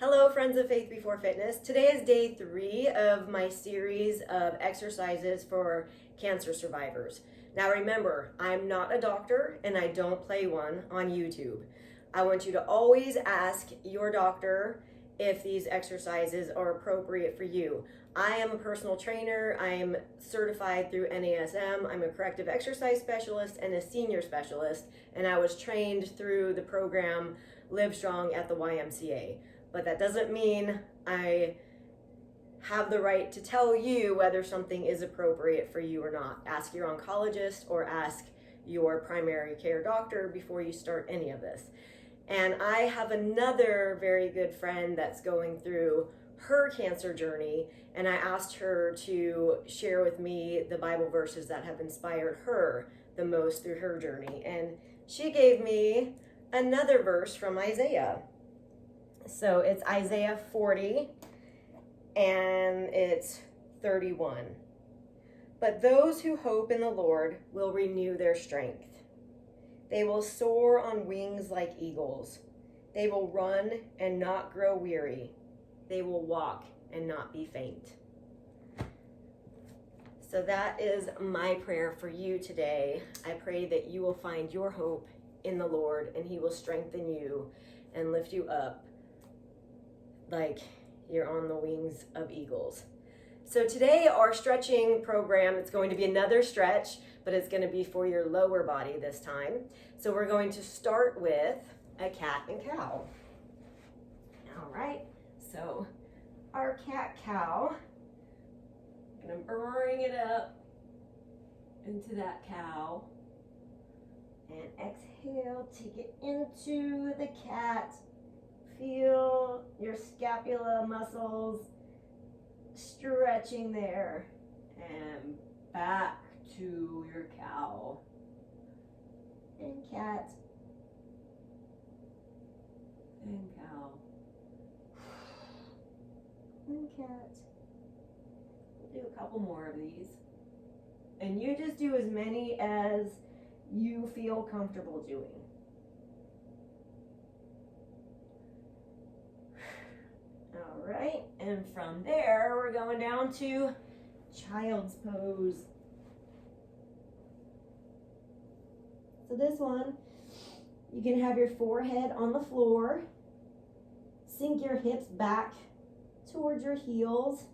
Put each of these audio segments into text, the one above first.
Hello, friends of Faith Before Fitness. Today is day 3 of my series of exercises for cancer survivors. Now remember, I'm not a doctor and I don't play one on YouTube. I want you to always ask your doctor if these exercises are appropriate for you. I am a personal trainer. I'm certified through NASM. I'm a corrective exercise specialist and a senior specialist, and I was trained through the program Livestrong at the YMCA. But that doesn't mean I have the right to tell you whether something is appropriate for you or not. Ask your oncologist or ask your primary care doctor before you start any of this. And I have another very good friend that's going through her cancer journey, and I asked her to share with me the Bible verses that have inspired her the most through her journey. And she gave me another verse from Isaiah. So it's Isaiah 40 and it's 31. But those who hope in the Lord will renew their strength. They will soar on wings like eagles. They will run and not grow weary. They will walk and not be faint. So that is my prayer for you today. I pray that you will find your hope in the Lord and He will strengthen you and lift you up like you're on the wings of eagles. So today our stretching program, it's going to be another stretch, but it's going to be for your lower body this time. So we're going to start with a cat and cow. All right, so our cat-cow, I'm going to bring it up into that cow and exhale, take it into the cat. Feel your scapula muscles stretching there, and back to your cow and cat and cow and cat. We'll do a couple more of these, and you just do as many as you feel comfortable doing. All right, and from there we're going down to child's pose. So this one, you can have your forehead on the floor, sink your hips back towards your heels,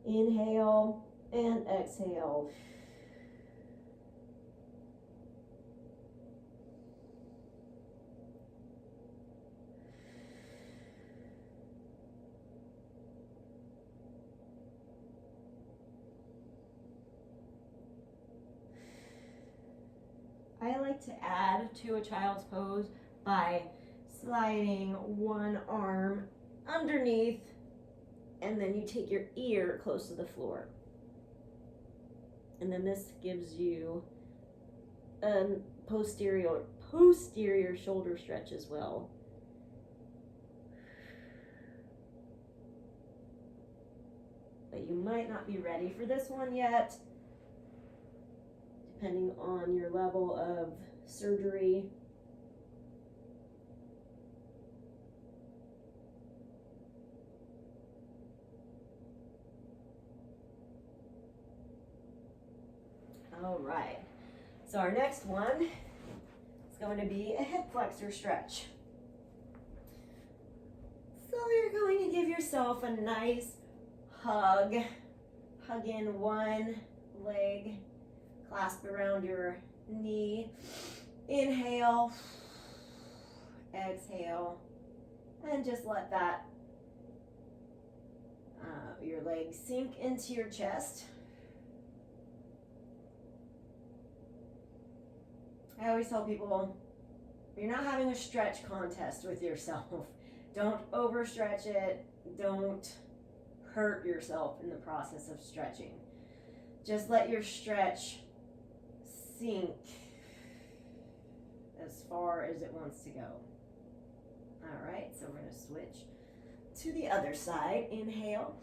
inhale and exhale. I like to add to a child's pose by sliding one arm underneath, and then you take your ear close to the floor. And then this gives you a posterior shoulder stretch as well. But you might not be ready for this one yet, depending on your level of surgery. All right, so our next one is going to be a hip flexor stretch. So you're going to give yourself a nice hug in one leg, clasp around your knee, inhale, exhale, and just let that, your leg sink into your chest. I always tell people, you're not having a stretch contest with yourself. Don't overstretch it. Don't hurt yourself in the process of stretching. Just let your stretch sink as far as it wants to go. All right, so we're going to switch to the other side. Inhale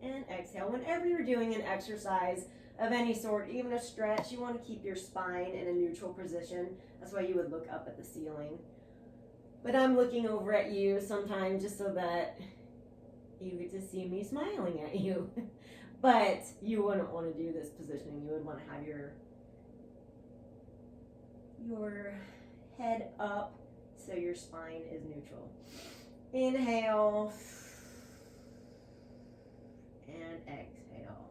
and exhale. Whenever you're doing an exercise of any sort, even a stretch, you want to keep your spine in a neutral position. That's why you would look up at the ceiling. But I'm looking over at you sometimes just so that you get to see me smiling at you. But you wouldn't want to do this positioning. You would want to have your head up so your spine is neutral. Inhale and exhale.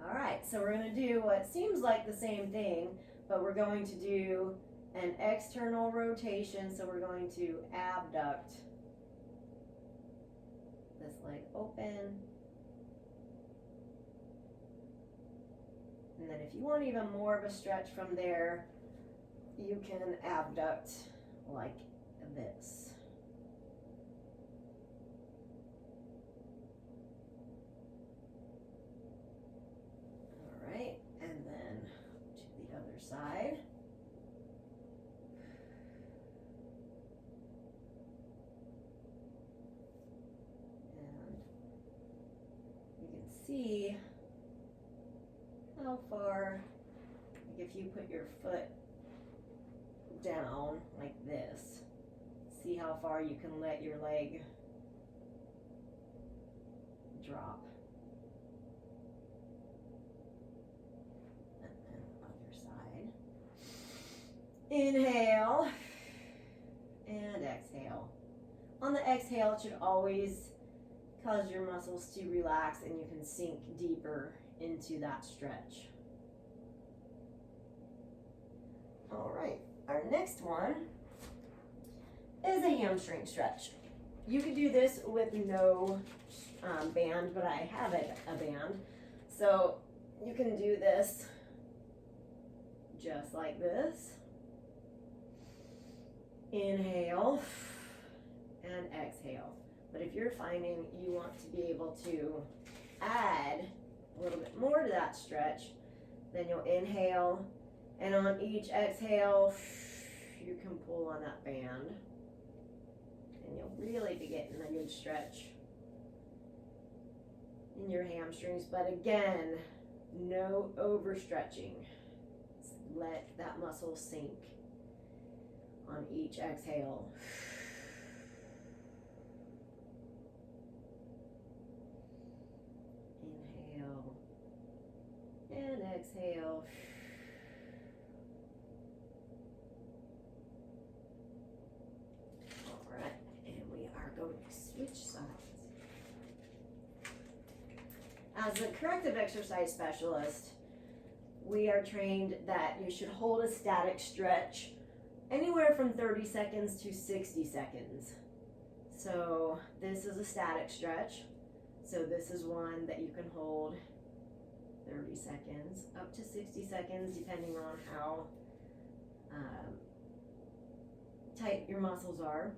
All right, so we're going to do what seems like the same thing, but we're going to do an external rotation. So we're going to abduct this leg open. And then if you want even more of a stretch from there, you can abduct like this. All right, and then to the other side. And you can see how far, like if you put your foot down like this, see how far you can let your leg drop. And then other side. Inhale and exhale. On the exhale, it should always cause your muscles to relax and you can sink deeper into that stretch. All right, our next one is a hamstring stretch. You could do this with no band, but I have a band. So you can do this just like this. Inhale and exhale. But if you're finding you want to be able to add a little bit more to that stretch, then you'll inhale, and on each exhale, you can pull on that band, and you'll really be getting a good stretch in your hamstrings. But again, no overstretching. Let that muscle sink on each exhale. And exhale. All right, and we are going to switch sides. As a corrective exercise specialist, we are trained that you should hold a static stretch anywhere from 30 seconds to 60 seconds. So this is a static stretch. So this is one that you can hold 30 seconds, up to 60 seconds, depending on how tight your muscles are.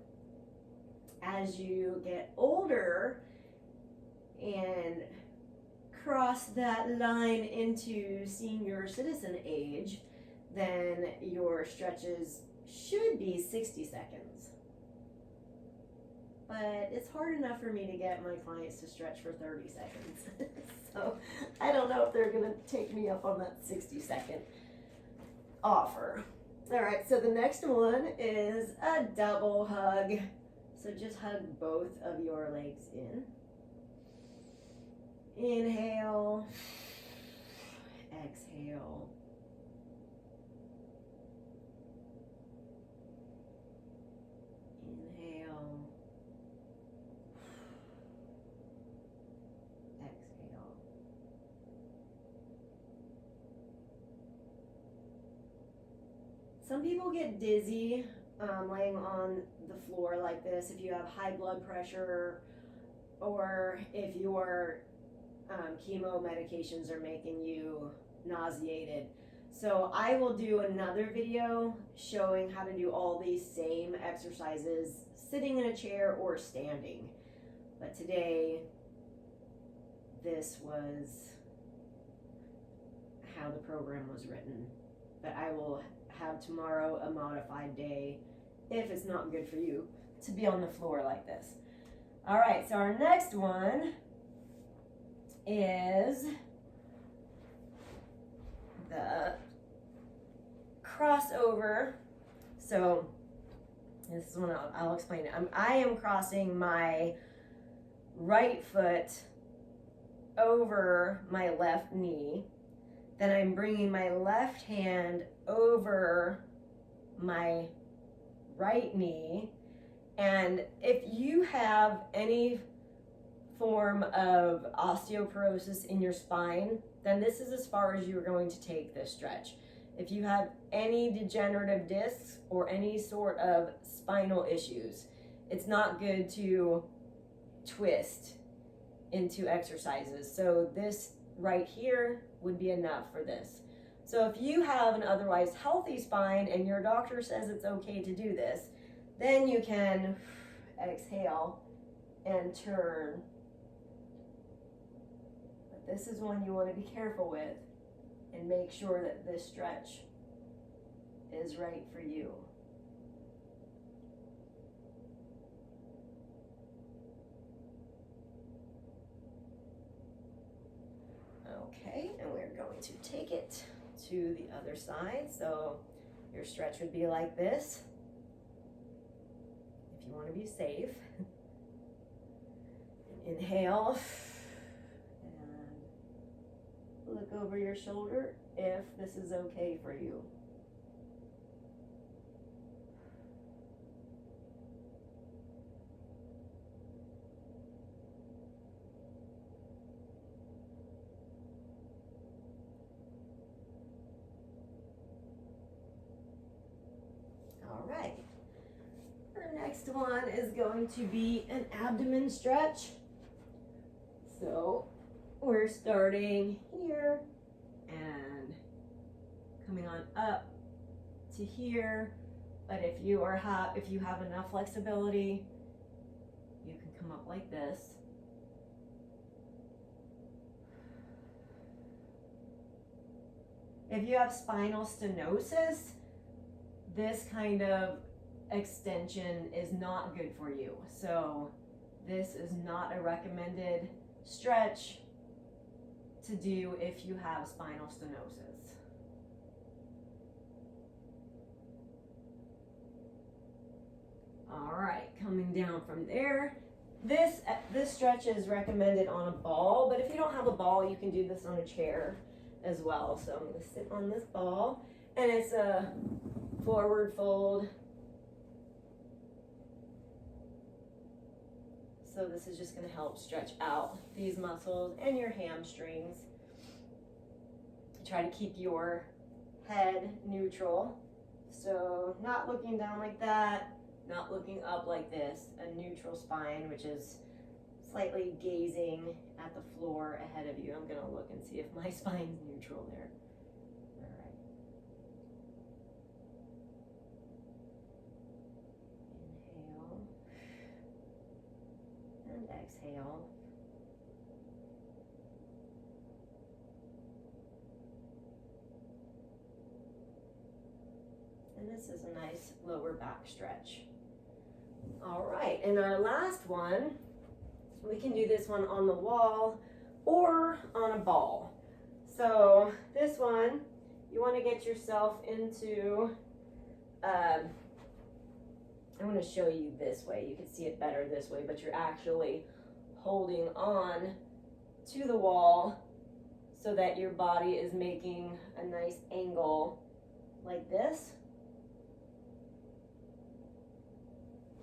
As you get older and cross that line into senior citizen age, then your stretches should be 60 seconds. But it's hard enough for me to get my clients to stretch for 30 seconds. So I don't know if they're going to take me up on that 60-second offer. All right, so the next one is a double hug. So just hug both of your legs in. Inhale, exhale. Inhale. Exhale. Some people get dizzy laying on the floor like this if you have high blood pressure or if your chemo medications are making you nauseated. So I will do another video showing how to do all these same exercises sitting in a chair or standing. But today, this was how the program was written. But I will have tomorrow a modified day if it's not good for you to be on the floor like this. All right, so our next one is the cross over. So this is one I'll explain it. I am crossing my right foot over my left knee. Then I'm bringing my left hand over my right knee. And if you have any form of osteoporosis in your spine, then this is as far as you're going to take this stretch. If you have any degenerative discs or any sort of spinal issues, it's not good to twist into exercises. So this right here would be enough for this. So if you have an otherwise healthy spine and your doctor says it's okay to do this, then you can exhale and turn. But this is one you want to be careful with and make sure that this stretch is right for you. Okay, and we're going to take it to the other side. So your stretch would be like this, if you want to be safe. Inhale, and look over your shoulder if this is okay for you. All right. Our next one is going to be an abdomen stretch. So we're starting here and coming on up to here. But if you have enough flexibility, you can come up like this. If you have spinal stenosis, this kind of extension is not good for you. So this is not a recommended stretch to do if you have spinal stenosis. All right, coming down from there. This stretch is recommended on a ball, but if you don't have a ball, you can do this on a chair as well. So I'm going to sit on this ball, and it's a forward fold. So this is just going to help stretch out these muscles and your hamstrings. Try to keep your head neutral. So not looking down like that, not looking up like this. A neutral spine, which is slightly gazing at the floor ahead of you. I'm going to look and see if my spine's neutral there. Exhale. And this is a nice lower back stretch. All right, and our last one, we can do this one on the wall or on a ball. So this one, you want to get yourself into, I'm going to show you this way. You can see it better this way, but you're actually holding on to the wall so that your body is making a nice angle like this.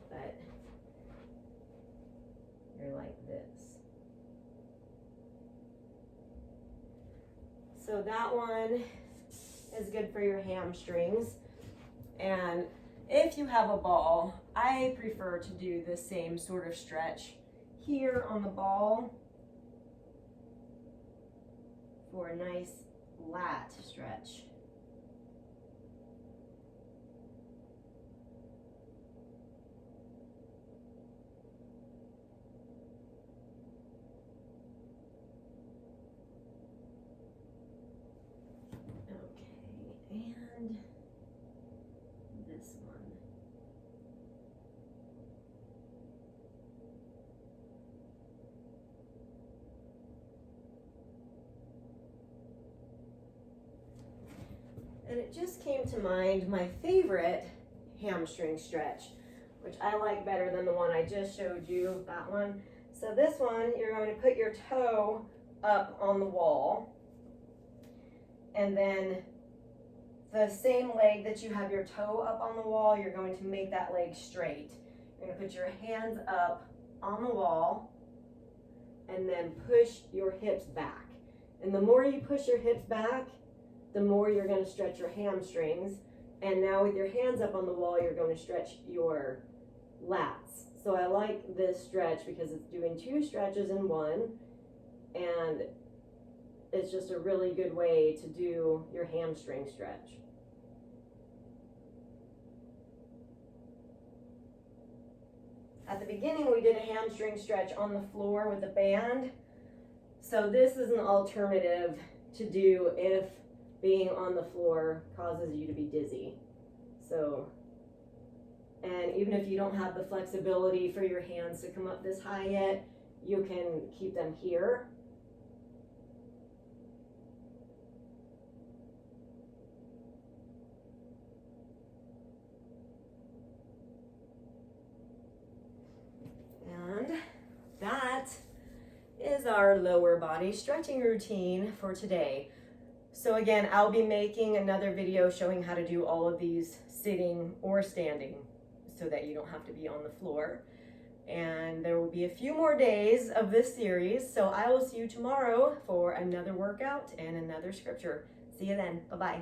But you're like this. So that one is good for your hamstrings. And if you have a ball, I prefer to do the same sort of stretch here on the ball for a nice lat stretch. Okay, and this one. And it just came to mind my favorite hamstring stretch, which I like better than the one I just showed you, that one. So this one, you're going to put your toe up on the wall, and then the same leg that you have your toe up on the wall, you're going to make that leg straight. You're going to put your hands up on the wall and then push your hips back. And the more you push your hips back, the more you're going to stretch your hamstrings. And now with your hands up on the wall, you're going to stretch your lats. So I like this stretch because it's doing 2 stretches in one, and it's just a really good way to do your hamstring stretch. At the beginning, we did a hamstring stretch on the floor with a band. So this is an alternative to do if being on the floor causes you to be dizzy. So, and even if you don't have the flexibility for your hands to come up this high yet, you can keep them here. And that is our lower body stretching routine for today. So again, I'll be making another video showing how to do all of these sitting or standing so that you don't have to be on the floor. And there will be a few more days of this series, so I will see you tomorrow for another workout and another scripture. See you then. Bye-bye.